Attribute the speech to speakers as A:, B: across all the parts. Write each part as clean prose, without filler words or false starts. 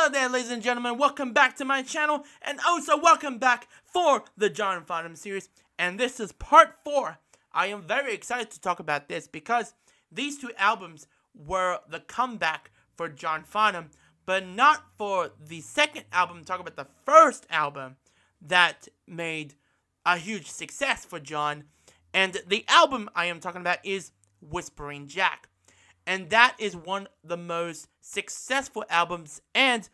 A: Hello there, ladies and gentlemen, welcome back to my channel, and also welcome back for the John Farnham series, and this is part 4. I am very excited to talk about this because these two albums were the comeback for John Farnham, but not for the second album. Talk about the first album that made a huge success for John, and the album I am talking about is Whispering Jack. And that is one of the most successful albums and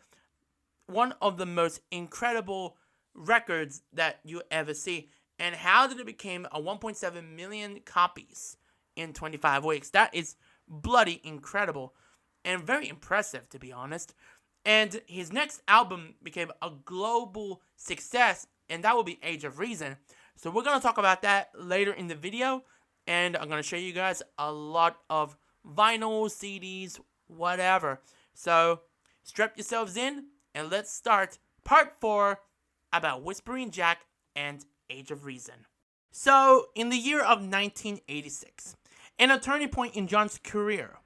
A: one of the most incredible records that you ever see. And how did it become a 1.7 million copies in 25 weeks? That is bloody incredible and very impressive, to be honest. And his next album became a global success, and that will be Age of Reason. So we're going to talk about that later in the video, and I'm going to show you guys a lot of vinyl, CDs, whatever. So strap yourselves in and let's start part 4 about Whispering Jack and Age of Reason. So in the year of 1986, in a turning point in John's career,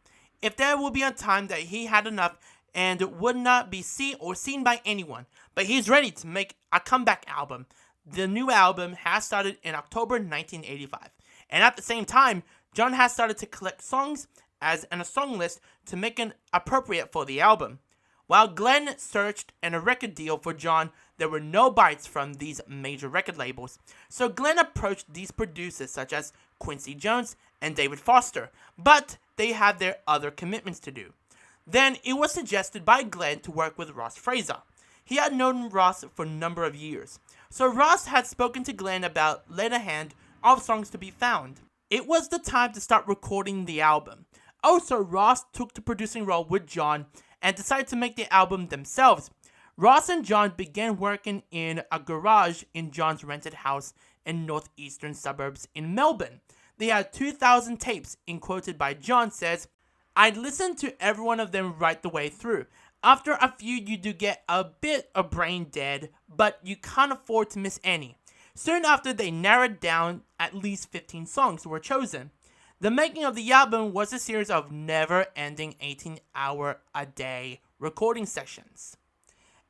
A: if there will be a time that he had enough and would not be seen by anyone, but he's ready to make a comeback album. The new album has started in October 1985, and at the same time, John has started to collect songs as in a song list to make it appropriate for the album. While Glenn searched in a record deal for John, there were no bites from these major record labels. So Glenn approached these producers such as Quincy Jones and David Foster, but they had their other commitments to do. Then it was suggested by Glenn to work with Ross Fraser. He had known Ross for a number of years, so Ross had spoken to Glenn about later hand of songs to be found. It was the time to start recording the album. Also, Ross took the producing role with John and decided to make the album themselves. Ross and John began working in a garage in John's rented house in northeastern suburbs in Melbourne. They had 2,000 tapes, and quoted by John says, "I'd listened to every one of them right the way through. After a few you do get a bit of brain dead, but you can't afford to miss any." Soon after, they narrowed down at least 15 songs were chosen. The making of the album was a series of never-ending 18-hour-a-day recording sessions.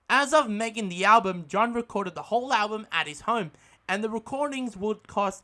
A: As of making the album, John recorded the whole album at his home, and the recordings would cost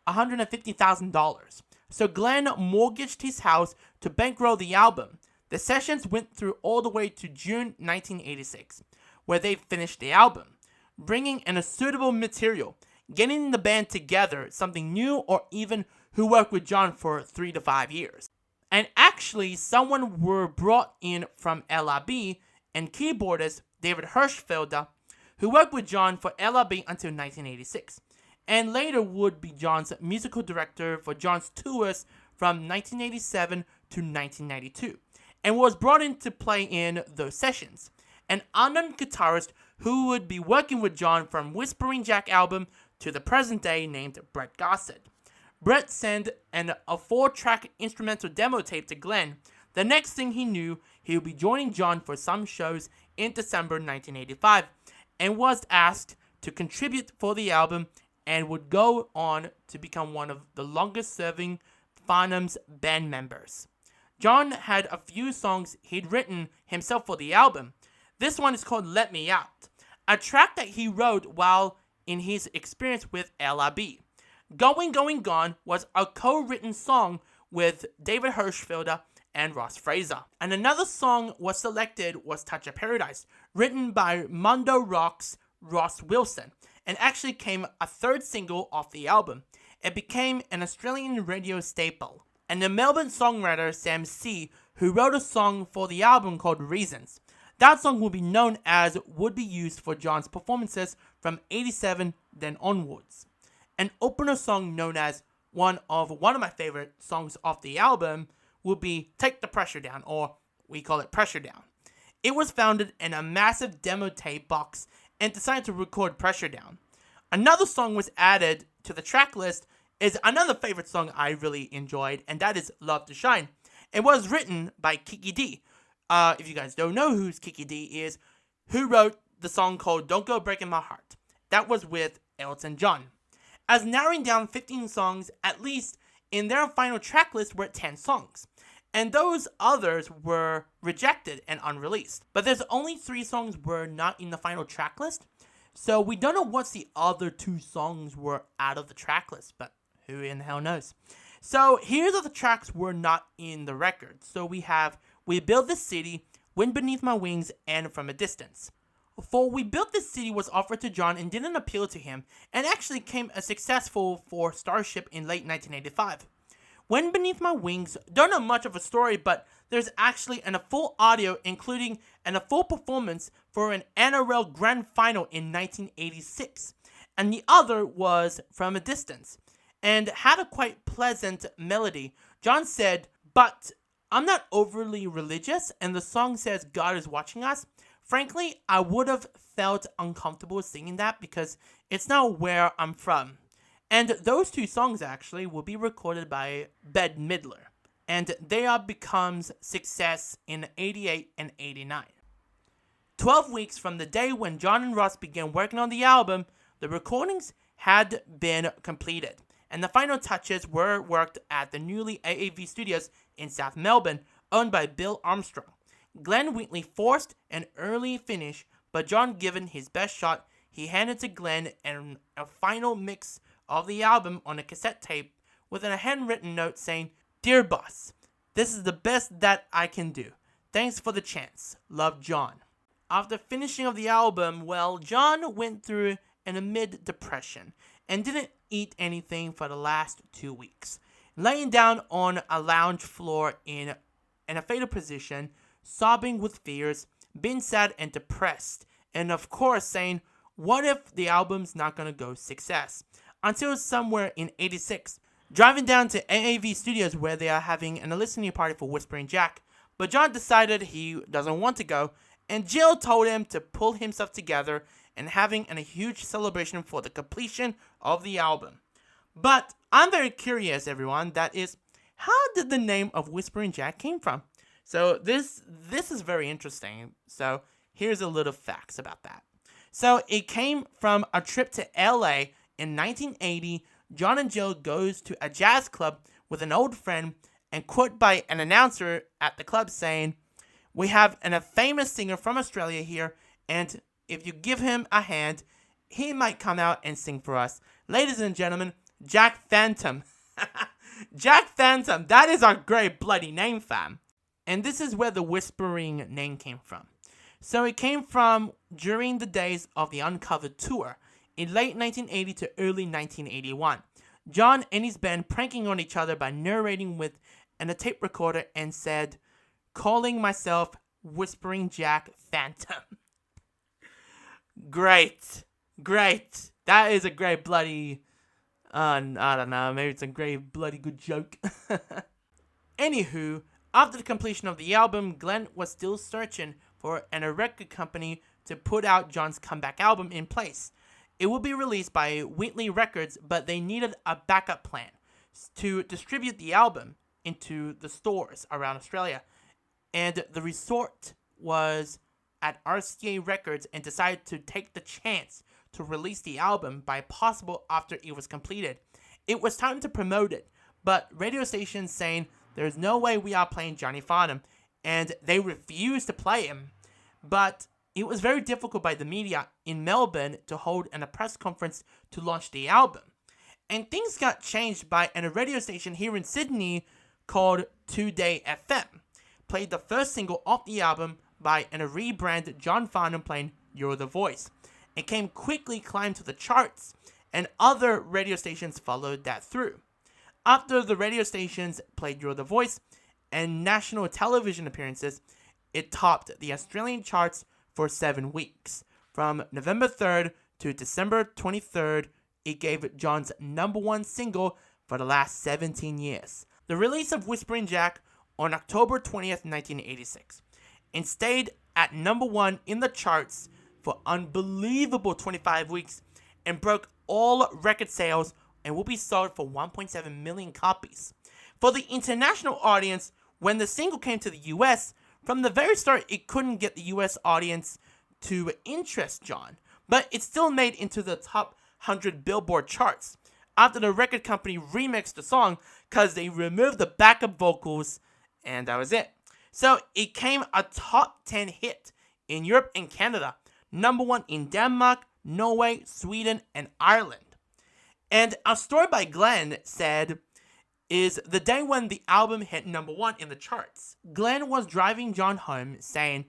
A: $150,000. So Glenn mortgaged his house to bankroll the album. The sessions went through all the way to June 1986, where they finished the album, bringing in a suitable material, getting the band together, something new, or even who worked with John for 3 to 5 years. And actually, someone were brought in from LRB, and keyboardist David Hirschfelder, who worked with John for LRB until 1986, and later would be John's musical director for John's tours from 1987 to 1992, and was brought in to play in those sessions. An unknown guitarist who would be working with John from Whispering Jack album to the present day named Brett Gossett. Brett sent a 4-track instrumental demo tape to Glenn. The next thing he knew, he would be joining John for some shows in December 1985 and was asked to contribute for the album and would go on to become one of the longest serving Farnham's band members. John had a few songs he'd written himself for the album. This one is called Let Me Out, a track that he wrote while in his experience with LRB. Going, Going, Gone was a co-written song with David Hirschfelder and Ross Fraser. And another song was selected was Touch of Paradise, written by Mondo Rock's Ross Wilson, and actually came a third single off the album. It became an Australian radio staple. And the Melbourne songwriter Sam C., who wrote a song for the album called Reasons. That song will be known as would be used for John's performances from 87 then onwards. An opener song known as one of my favorite songs off the album will be Take the Pressure Down, or we call it Pressure Down. It was founded in a massive demo tape box and decided to record Pressure Down. Another song was added to the track list is another favorite song I really enjoyed, and that is Love to Shine. It was written by Kiki D. If you guys don't know who Kiki D is, who wrote the song called Don't Go Breaking My Heart. That was with Elton John. As narrowing down 15 songs, at least in their final track list were 10 songs. and those others were rejected and unreleased. But there's only 3 songs were not in the final track list, so we don't know what the other 2 songs were out of the track list, but who in the hell knows. So here's all the tracks were not in the record. So we have We Build This City, Wind Beneath My Wings, and From a Distance. For We Built This City was offered to John and didn't appeal to him, and actually came a successful for Starship in late 1985. Wind Beneath My Wings, don't know much of a story, but there's actually a full audio including a full performance for an NRL Grand Final in 1986. And the other was From a Distance, and had a quite pleasant melody. John said, "But I'm not overly religious, and the song says God is watching us. Frankly, I would have felt uncomfortable singing that because it's not where I'm from." And those 2 songs actually will be recorded by Bette Midler, and they are becomes success in 88 and 89. 12 weeks from the day when John and Ross began working on the album, the recordings had been completed, and the final touches were worked at the newly AAV Studios in South Melbourne, owned by Bill Armstrong. Glenn Wheatley forced an early finish, but John, given his best shot, he handed to Glenn a final mix of the album on a cassette tape with a handwritten note saying, "Dear boss, this is the best that I can do. Thanks for the chance. Love, John." After finishing of the album, well, John went through a mid-depression and didn't eat anything for the last 2 weeks, laying down on a lounge floor in a fetal position, sobbing with fears, being sad and depressed, and of course saying, what if the album's not gonna go success? Until somewhere in 86, driving down to AAV Studios where they are having a listening party for Whispering Jack, but John decided he doesn't want to go, and Jill told him to pull himself together and having a huge celebration for the completion of the album. But I'm very curious, everyone, that is, how did the name of Whispering Jack came from? So this is very interesting. So here's a little facts about that. So it came from a trip to LA in 1980. John and Jill goes to a jazz club with an old friend and quote by an announcer at the club saying, "We have a famous singer from Australia here, and if you give him a hand, he might come out and sing for us. Ladies and gentlemen, Jack Phantom." Jack Phantom, that is our great bloody name, fam. And this is where the Whispering name came from. So it came from during the days of the Uncovered tour in late 1980 to early 1981. John and his band pranking on each other by narrating with a tape recorder and said, "Calling myself Whispering Jack Phantom." Great. That is a great bloody, I don't know, maybe it's a great bloody good joke. Anywho, after the completion of the album, Glenn was still searching for a record company to put out John's comeback album in place. It would be released by Wheatley Records, but they needed a backup plan to distribute the album into the stores around Australia. And the resort was at RCA Records and decided to take the chance to release the album by possible after it was completed. It was time to promote it, but radio stations saying there's no way we are playing Johnny Farnham, and they refused to play him. But it was very difficult by the media in Melbourne to hold a press conference to launch the album. And things got changed by a radio station here in Sydney called 2Day FM. Played the first single off the album by a rebranded John Farnham playing You're the Voice. It came quickly climbed to the charts, and other radio stations followed that through. After the radio stations played You're the Voice and national television appearances, it topped the Australian charts for 7 weeks. From November 3rd to December 23rd, it gave John's #1 single for the last 17 years. The release of Whispering Jack on October 20th, 1986, and stayed at #1 in the charts for unbelievable 25 weeks and broke all record sales and will be sold for 1.7 million copies. For the international audience, when the single came to the US, from the very start it couldn't get the US audience to interest John, but it still made into the top 100 Billboard charts after the record company remixed the song because they removed the backup vocals And that was it. So it came a top 10 hit in Europe and Canada, number 1 in Denmark, Norway, Sweden, and Ireland. And a story by Glenn said, is the day when the album hit number 1 in the charts. Glenn was driving John home saying,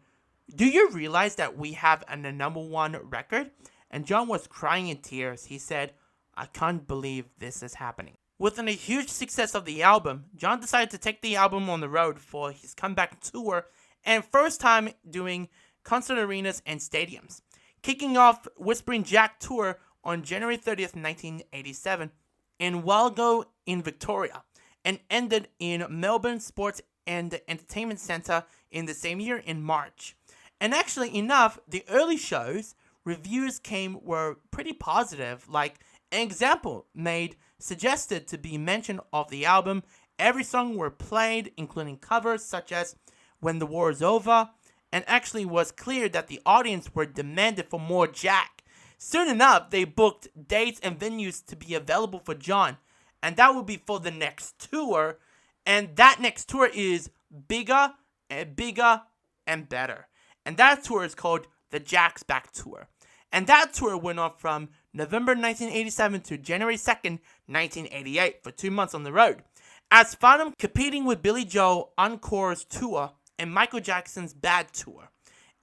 A: "Do you realize that we have a number 1 record?" And John was crying in tears. He said, "I can't believe this is happening." Within a huge success of the album, John decided to take the album on the road for his comeback tour and first time doing concert arenas and stadiums, kicking off Whispering Jack tour on January 30th, 1987 in Walgo in Victoria, and ended in Melbourne Sports and Entertainment Centre in the same year in March. And actually enough, the early shows, reviews were pretty positive. Like, an example suggested to be mentioned of the album, every song were played, including covers such as When the War is Over, and actually was clear that the audience were demanded for more Jack. Soon enough, they booked dates and venues to be available for John, and that would be for the next tour, and that next tour is bigger and bigger and better. And that tour is called the Jack's Back Tour. And that tour went on from November 1987 to January 2nd, 1988 for 2 months on the road, as Farnham competing with Billy Joel Encore's tour and Michael Jackson's Bad Tour.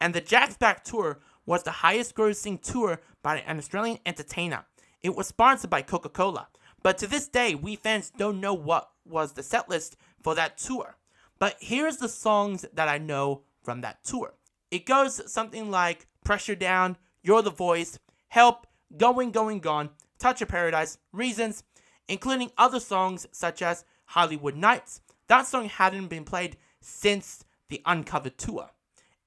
A: And the Jack's Back Tour was the highest grossing tour by an Australian entertainer. It was sponsored by Coca-Cola. But to this day, we fans don't know what was the set list for that tour. But here's the songs that I know from that tour. It goes something like Pressure Down, You're the Voice, Help, Going, Going, Gone, Touch of Paradise, Reasons, including other songs such as Hollywood Nights. That song hadn't been played since the Uncovered tour.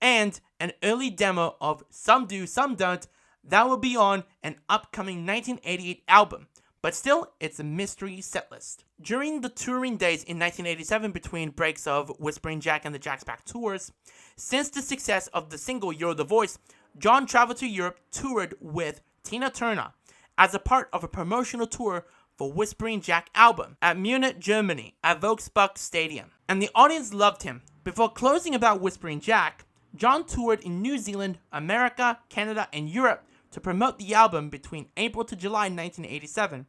A: And an early demo of Some Do, Some Don't that will be on an upcoming 1988 album. But still, it's a mystery setlist. During the touring days in 1987 between breaks of Whispering Jack and the Jack's Back tours, since the success of the single You're the Voice, John traveled to Europe, toured with Tina Turner as a part of a promotional tour for Whispering Jack album at Munich, Germany, at Volkspark Stadium. And the audience loved him. Before closing about Whispering Jack, John toured in New Zealand, America, Canada, and Europe to promote the album between April to July 1987.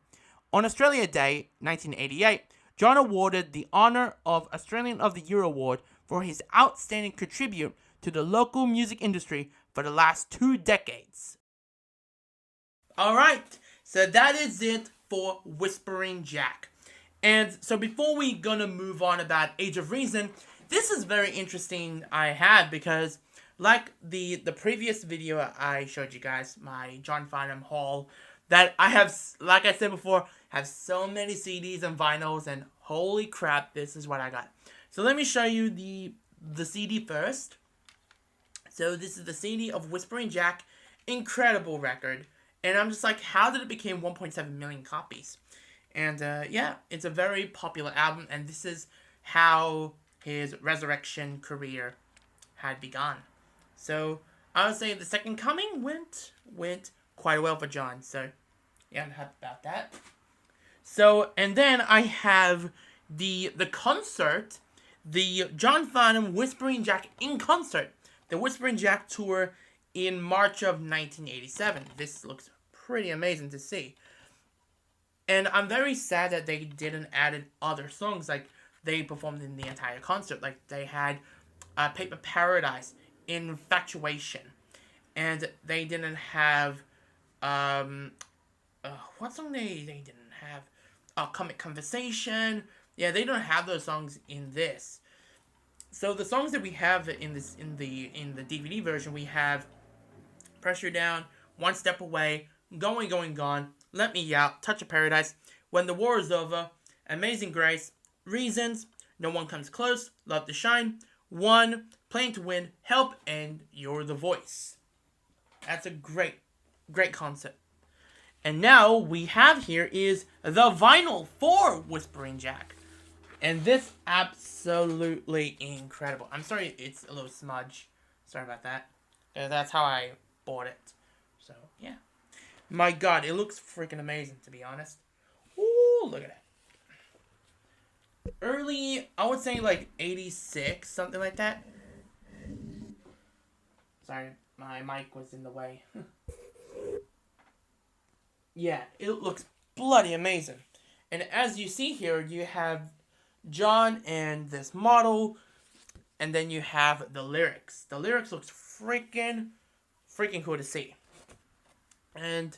A: On Australia Day 1988, John awarded the honour of Australian of the Year award for his outstanding contribute to the local music industry for the last 2 decades. Alright, so that is it for Whispering Jack. And so before we gonna move on about Age of Reason, this is very interesting I had because like the previous video I showed you guys, my John Farnham haul, that I have, like I said before, have so many CDs and vinyls, and holy crap, this is what I got. So let me show you the CD first. So this is the CD of Whispering Jack, incredible record, and I'm just like, how did it become 1.7 million copies? And yeah, it's a very popular album, and this is how his resurrection career had begun. So I would say the Second Coming went quite well for John. So yeah, I'm happy about that. So, and then I have the concert, the John Farnham Whispering Jack in concert, the Whispering Jack tour in March of 1987. This looks pretty amazing to see. And I'm very sad that they didn't add other songs, like they performed in the entire concert. Like they had Paper Paradise, Infatuation, and they didn't have what song they didn't have? Comic Conversation. Yeah, they don't have those songs in this. So the songs that we have in the DVD version, we have Pressure Down, One Step Away, Going, Going, Gone, Let Me Out, Touch of Paradise, When the War is Over, Amazing Grace, Reasons, No One Comes Close, Love to Shine, One, Playing to Win, Help, and You're the Voice. That's a great concept. And now we have here is the vinyl for Whispering Jack. And this absolutely incredible. I'm sorry it's a little smudge. Sorry about that. That's how I bought it. So, yeah. My god, it looks freaking amazing, to be honest. Ooh, look at that. Early, I would say like 86, something like that. Sorry, my mic was in the way. Yeah, it looks bloody amazing. And as you see here, you have John and this model, and then you have the lyrics. The lyrics looks freaking cool to see. And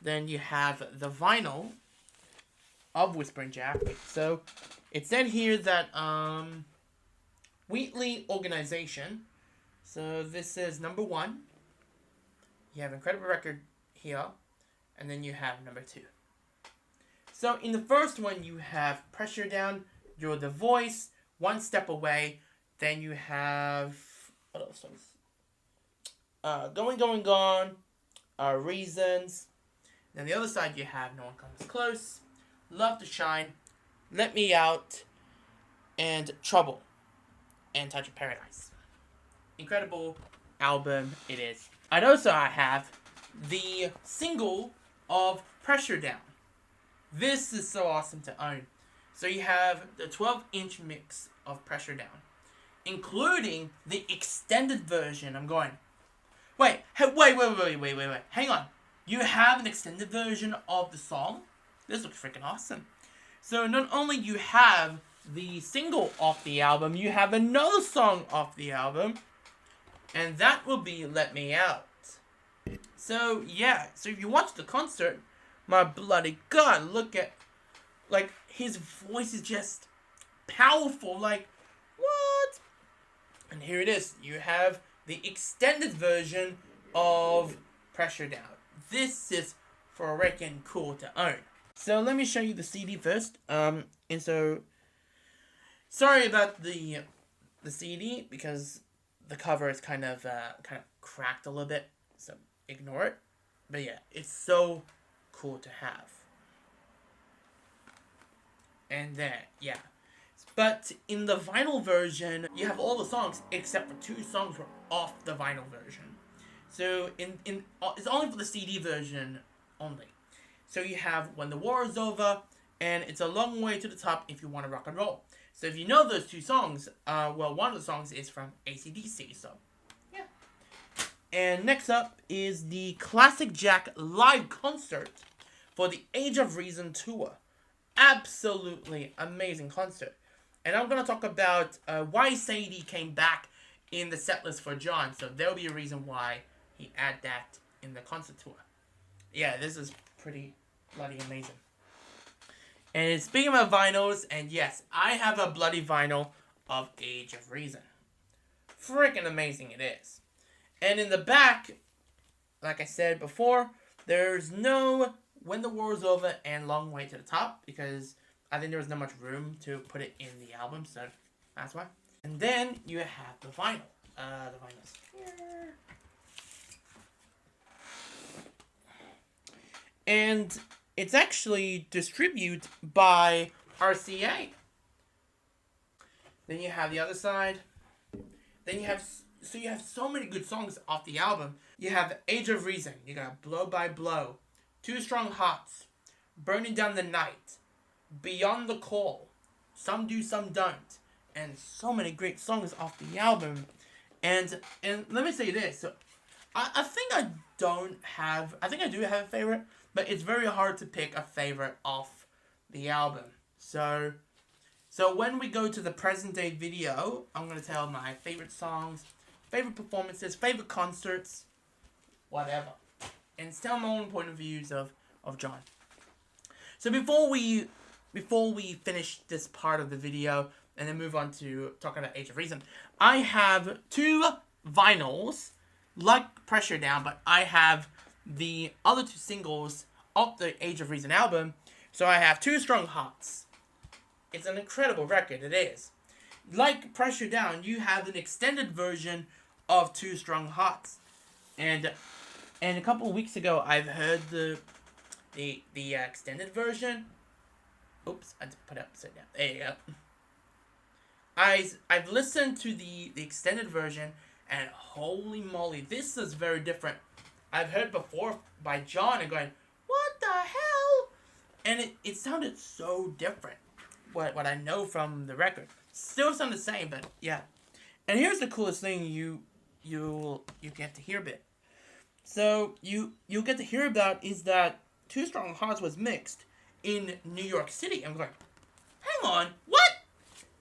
A: then you have the vinyl of Whispering Jack. So it said here that Wheatley Organization. So this is number 1. You have Incredible Record here, and then you have number 2. So in the first one, you have Pressure Down, You're the Voice, One Step Away. Then you have, what else? Going, Gone, Reasons. Then the other side, you have No One Comes Close, Love to Shine, Let Me Out, and Trouble, and Touch of Paradise. Incredible album it is. I have the single of Pressure Down. This is so awesome to own. So you have the 12-inch mix of Pressure Down, including the extended version. I'm going, wait. Hang on. You have an extended version of the song? This looks freaking awesome. So not only you have the single off the album, you have another song off the album, and that will be Let Me Out. So yeah, so if you watch the concert, my bloody god, look at, like, his voice is just powerful, like, what? And here it is, you have the extended version of Pressure Down. This is freaking cool to own. So let me show you the CD first. And so, sorry about the CD, because the cover is kind of cracked a little bit, so ignore it. But yeah, it's so cool to have. And then, yeah. But in the vinyl version, you have all the songs except for 2 songs were off the vinyl version. So it's only for the CD version only. So you have When the War is Over and It's a Long Way to the Top If You Want to Rock and Roll. So if you know those 2 songs, well, one of the songs is from AC/DC, so yeah. And next up is the Classic Jack live concert for the Age of Reason tour. Absolutely amazing concert. And I'm going to talk about why Sadie came back in the set list for John. So there'll be a reason why he add that in the concert tour. Yeah, this is pretty bloody amazing. And speaking of vinyls, and yes, I have a bloody vinyl of Age of Reason. Freaking amazing it is. And in the back, like I said before, there's no When the War is Over and Long Way to the Top, because I think there was not much room to put it in the album, so that's why. And then you have the vinyl. The vinyl's here. And it's actually distributed by RCA. Then you have the other side. Then you have so many good songs off the album. You have Age of Reason. You got Blow by Blow, Two Strong Hearts, Burning Down the Night, Beyond the Call, Some Do, Some Don't, and so many great songs off the album. And let me say this. So I think I do have a favorite, but it's very hard to pick a favorite off the album. So when we go to the present day video, I'm going to tell my favorite songs, favorite performances, favorite concerts, whatever. And tell my own point of views of John. So before we finish this part of the video and then move on to talking about Age of Reason, I have 2 vinyls, like Pressure Down, but I have the other 2 singles of the Age of Reason album. So I have Two Strong Hearts. It's an incredible record, it is. Like Pressure Down, you have an extended version of Two Strong Hearts. And a couple of weeks ago, I've heard the extended version. Oops, I had to put it upside down. There you go. I've listened to the extended version, and holy moly, this is very different. I've heard before by John and going, what the hell? And it sounded so different. what I know from the record. Still sound the same, but yeah. And here's the coolest thing you get to hear a bit. So you get to hear about is that Two Strong Hearts was mixed in New York City. I'm like, hang on, what?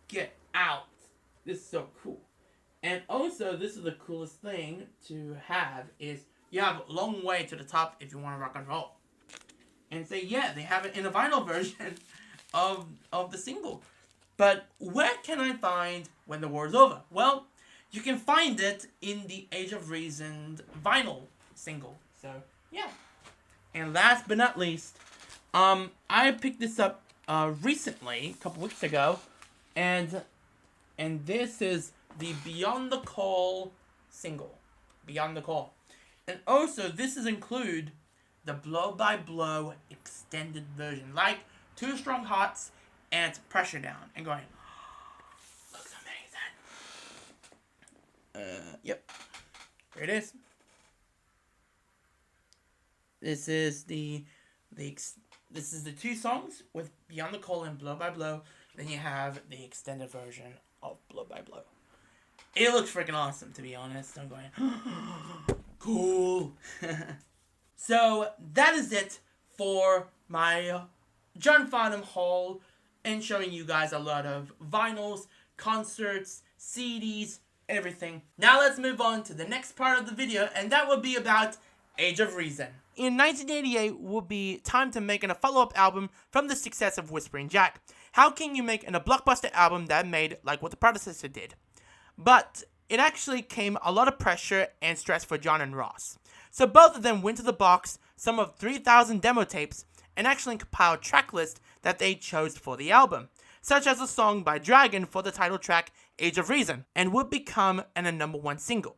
A: Get out. This is so cool. And also, this is the coolest thing to have is you have a long way to the top if you want to rock and roll. And say, yeah, they have it in a vinyl version of the single. But where can I find When the War Is Over? Well, you can find it in the Age of Reason vinyl single. So, yeah. And last but not least, I picked this up recently, a couple weeks ago, and this is the Beyond the Call single. Beyond the Call. And also, this is include the Blow by Blow extended version, like Two Strong Hearts and Pressure Down. And going, looks amazing. Yep. Here it is. This is the two songs with Beyond the Call and Blow by Blow. Then you have the extended version of Blow by Blow. It looks freaking awesome, to be honest. I'm going, cool. So that is it for my John Farnham haul and showing you guys a lot of vinyls, concerts, CDs, everything. Now let's move on to the next part of the video, and that will be about Age of Reason. In 1988 will be time to make a follow-up album from the success of Whispering Jack. How can you make a blockbuster album that made like what the predecessor did? But it actually came a lot of pressure and stress for John and Ross. So both of them went to the box some of 3,000 demo tapes and actually compiled track list that they chose for the album, such as a song by Dragon for the title track Age of Reason, and would become a #1 single.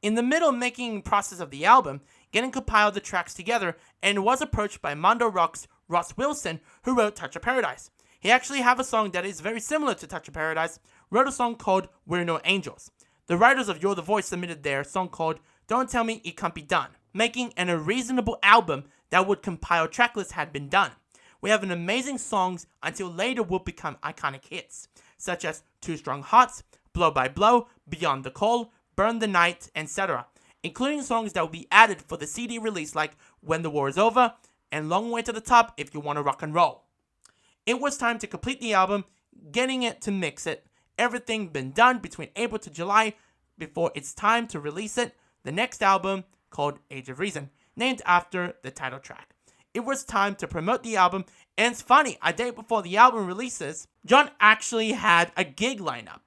A: In the middle making process of the album, getting compiled the tracks together and was approached by Mondo Rock's Ross Wilson, who wrote Touch of Paradise. He actually have a song that is very similar to Touch of Paradise, wrote a song called We're No Angels. The writers of You're the Voice submitted their song called Don't Tell Me It Can't Be Done, making a reasonable album that would compile tracklist had been done. We have an amazing songs until later will become iconic hits, such as Two Strong Hearts, Blow by Blow, Beyond the Call, Burn the Night, etc., including songs that will be added for the CD release like When the War Is Over and Long Way to the Top If You Want to Rock and Roll. It was time to complete the album, getting it to mix it, everything been done between April to July before it's time to release it, the next album called Age of Reason, named after the title track. It was time to promote the album, and it's funny, a day before the album releases, John actually had a gig lineup.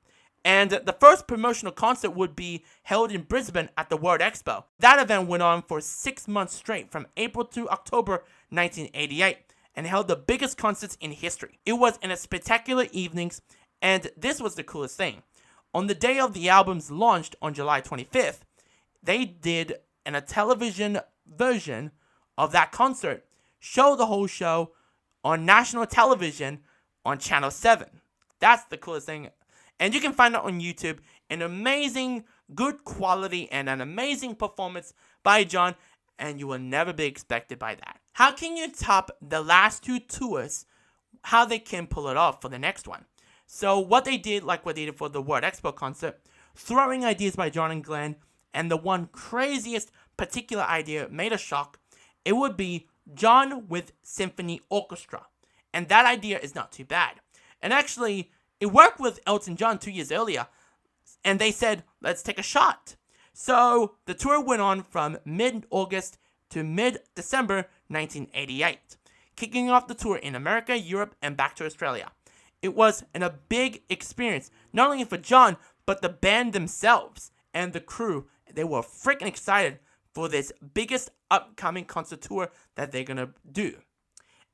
A: And the first promotional concert would be held in Brisbane at the World Expo. That event went on for 6 months straight from April to October 1988 and held the biggest concerts in history. It was in a spectacular evenings, and this was the coolest thing. On the day of the album's launched on July 25th, they did a television version of that concert, show the whole show on national television on Channel 7. That's the coolest thing. And you can find it on YouTube, an amazing, good quality, and an amazing performance by John, and you will never be expected by that. How can you top the last two tours, how they can pull it off for the next one? So what they did, like what they did for the World Expo concert, throwing ideas by John and Glenn, and the one craziest particular idea made a shock, it would be John with symphony orchestra. And that idea is not too bad. And actually, it worked with Elton John 2 years earlier, and they said, let's take a shot. So the tour went on from mid-August to mid-December 1988, kicking off the tour in America, Europe, and back to Australia. It was a big experience, not only for John, but the band themselves and the crew. They were freaking excited for this biggest upcoming concert tour that they're gonna do.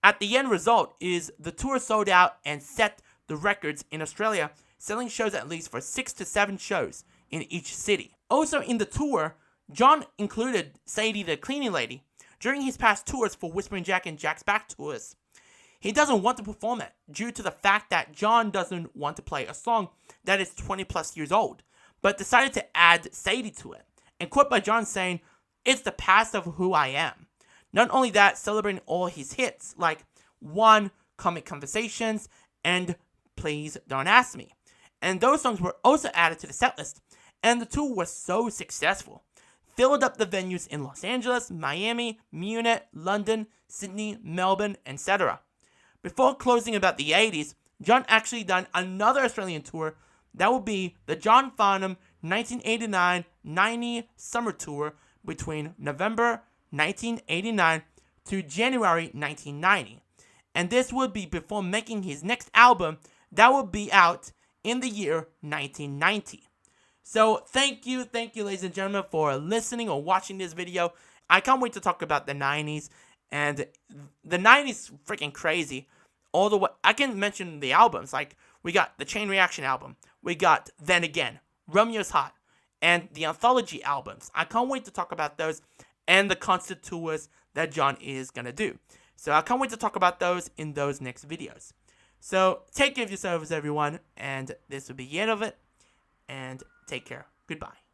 A: At the end result is the tour sold out and set the records in Australia, selling shows at least for 6 to 7 shows in each city. Also in the tour, John included Sadie the cleaning lady during his past tours for Whispering Jack and Jack's Back tours. He doesn't want to perform it due to the fact that John doesn't want to play a song that is 20 plus years old, but decided to add Sadie to it. And quote by John saying, "It's the past of who I am." Not only that, celebrating all his hits like One, Comic Conversations, and Please Don't Ask Me. And those songs were also added to the setlist, and the tour was so successful. Filled up the venues in Los Angeles, Miami, Munich, London, Sydney, Melbourne, etc. Before closing about the 80s, John actually done another Australian tour. That would be the John Farnham 1989-90 summer tour between November 1989 to January 1990. And this would be before making his next album that would be out in the year 1990. So thank you, ladies and gentlemen, for listening or watching this video. I can't wait to talk about the 90s, and the 90s freaking crazy. All the way, I can mention the albums, like we got the Chain Reaction album, we got Then Again, Romeo's Hot, and the anthology albums. I can't wait to talk about those and the concert tours that John is gonna do. So I can't wait to talk about those in those next videos. So take care of yourselves, everyone, and this will be the end of it. And take care. Goodbye.